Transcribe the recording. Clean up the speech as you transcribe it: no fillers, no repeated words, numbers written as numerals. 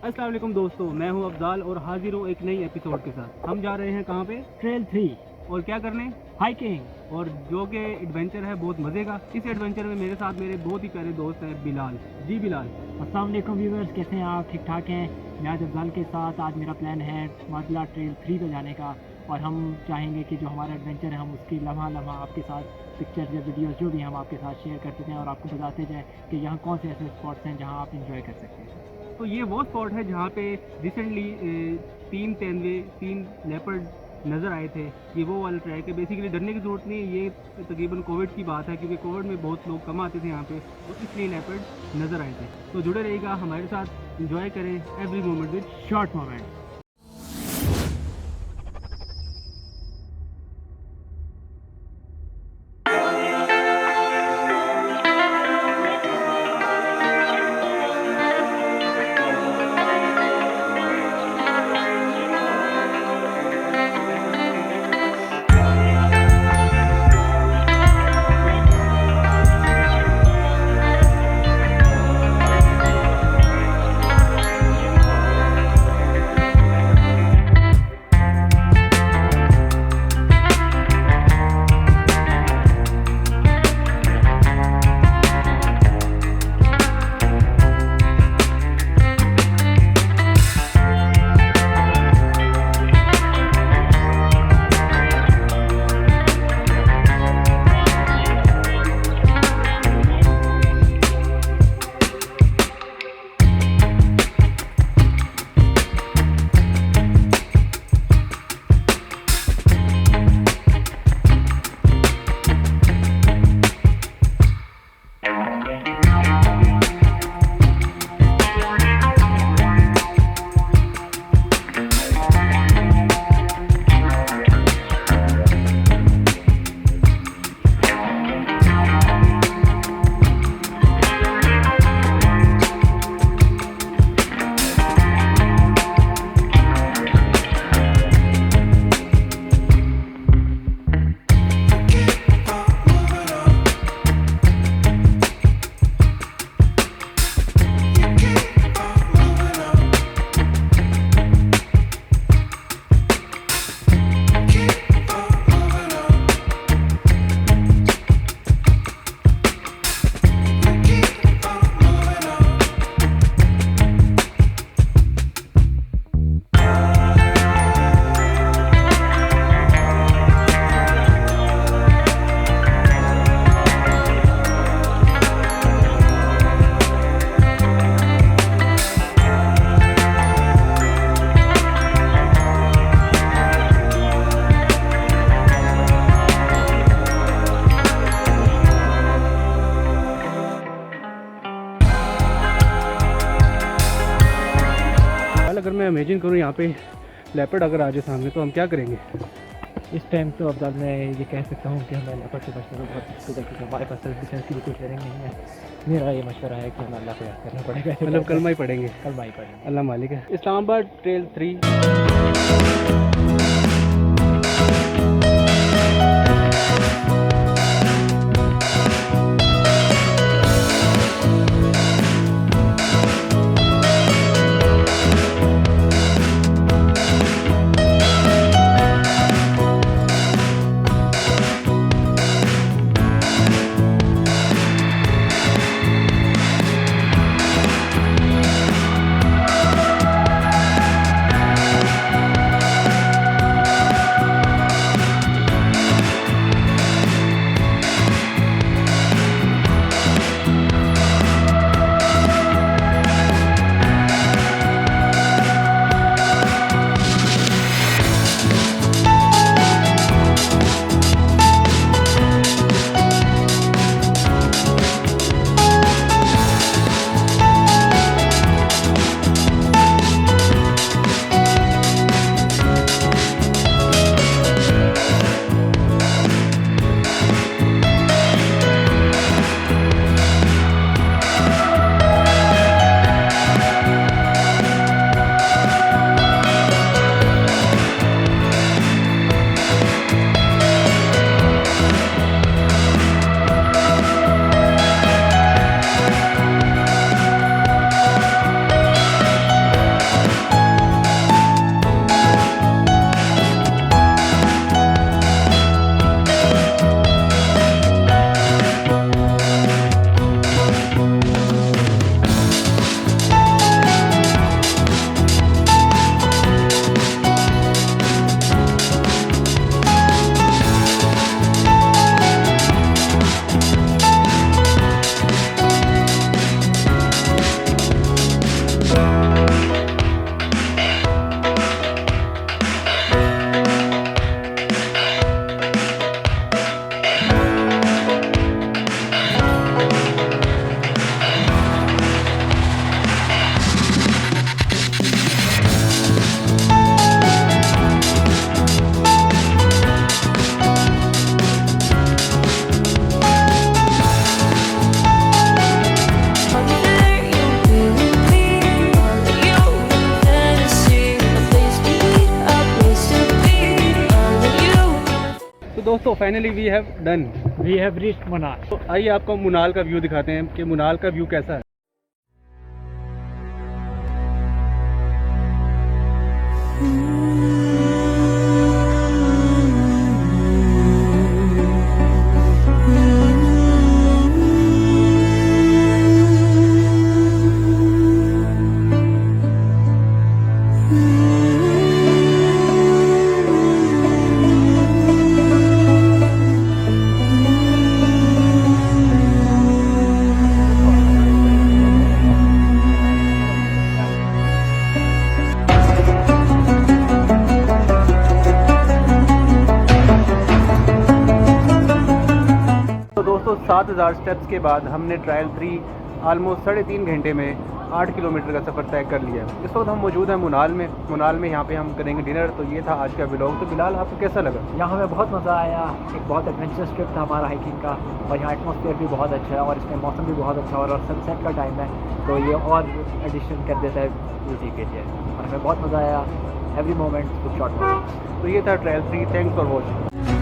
अस्सलाम वालेकुम दोस्तों, मैं हूं अफजाल और हाजिर हूं एक नई एपिसोड के साथ। हम जा रहे हैं कहां पे? ट्रेल 3 और क्या करने? हाइकिंग। और जो कि एडवेंचर है बहुत मज़े का। इस एडवेंचर में मेरे साथ मेरे बहुत ही प्यारे दोस्त हैं बिलाल जी। बिलाल, अस्सलाम वालेकुम व्यूअर्स, कैसे हैं आप? ठीक ठाक हैं? मैं आज अफजाल के साथ आज मेरा प्लान है मार्गला ट्रेल 3 पे जाने का, और हम चाहेंगे कि जो हमारा एडवेंचर है हम उसकी लम्हा लम्हा आपके साथ पिक्चर्स या वीडियोस जो भी हम आपके साथ शेयर करते जाएँ और आपको बताते जाएँ कि यहाँ कौन से ऐसे स्पॉट्स हैं जहाँ आप इंजॉय कर सकते हैं। तो ये वो स्पॉट है जहाँ पे रिसेंटली 3 तेंदुए 3 लेपर्ड नज़र आए थे। ये वो वाला ट्रैक है। बेसिकली डरने की ज़रूरत नहीं है, ये तकरीबन कोविड की बात है, क्योंकि कोविड में बहुत लोग कम आते थे यहाँ पे, तो इसलिए लेपर्ड नज़र आए थे। तो जुड़े रहिएगा हमारे साथ, इंजॉय करें every moment with short moment. अगर मैं इमेजिन करूँ यहाँ पे लेपर्ड अगर आ जाए सामने, तो हम क्या करेंगे? इस टाइम तो अब मैं ये कह सकता हूँ कि हमें लेपर्ड से बचने में बहुत मुश्किल है, क्योंकि हमारे पास सेल्फ डिफेंस की भी कोई ट्रेनिंग नहीं है। मेरा ये मशवरा है कि हमें अल्लाह को याद करना पड़ेगा। मतलब कलमा ही पढ़ेंगे? कलमा ही पढ़ेंगे। अल्लाह मालिक है। इस्लामाबाद ट्रेल 3। दोस्तों finally we have done, we have reached Manali. तो आइए आपको मुनाल का व्यू दिखाते हैं कि मुनाल का व्यू कैसा है। तो दोस्तों 7,000 स्टेप्स के बाद हमने ट्रायल 3 ऑलमोस्ट 3.5 घंटे में 8 किलोमीटर का सफ़र तय कर लिया है। इस वक्त हम मौजूद हैं मुनाल में यहाँ पे हम करेंगे डिनर। तो ये था आज का व्लॉग। तो बिलाल आपको कैसा लगा? यहाँ हमें बहुत मज़ा आया, एक बहुत एडवेंचरस ट्रिप था हमारा हाइकिंग का, और यहाँ एटमॉस्फेयर भी बहुत अच्छा है और इसमें मौसम भी बहुत अच्छा है और सनसेट का टाइम है तो ये और एडिशन कर देता है ब्यूटी के लिए, और हमें बहुत मज़ा आया। Every moment to shot. तो ये था ट्रायल 3। Thanks for watching.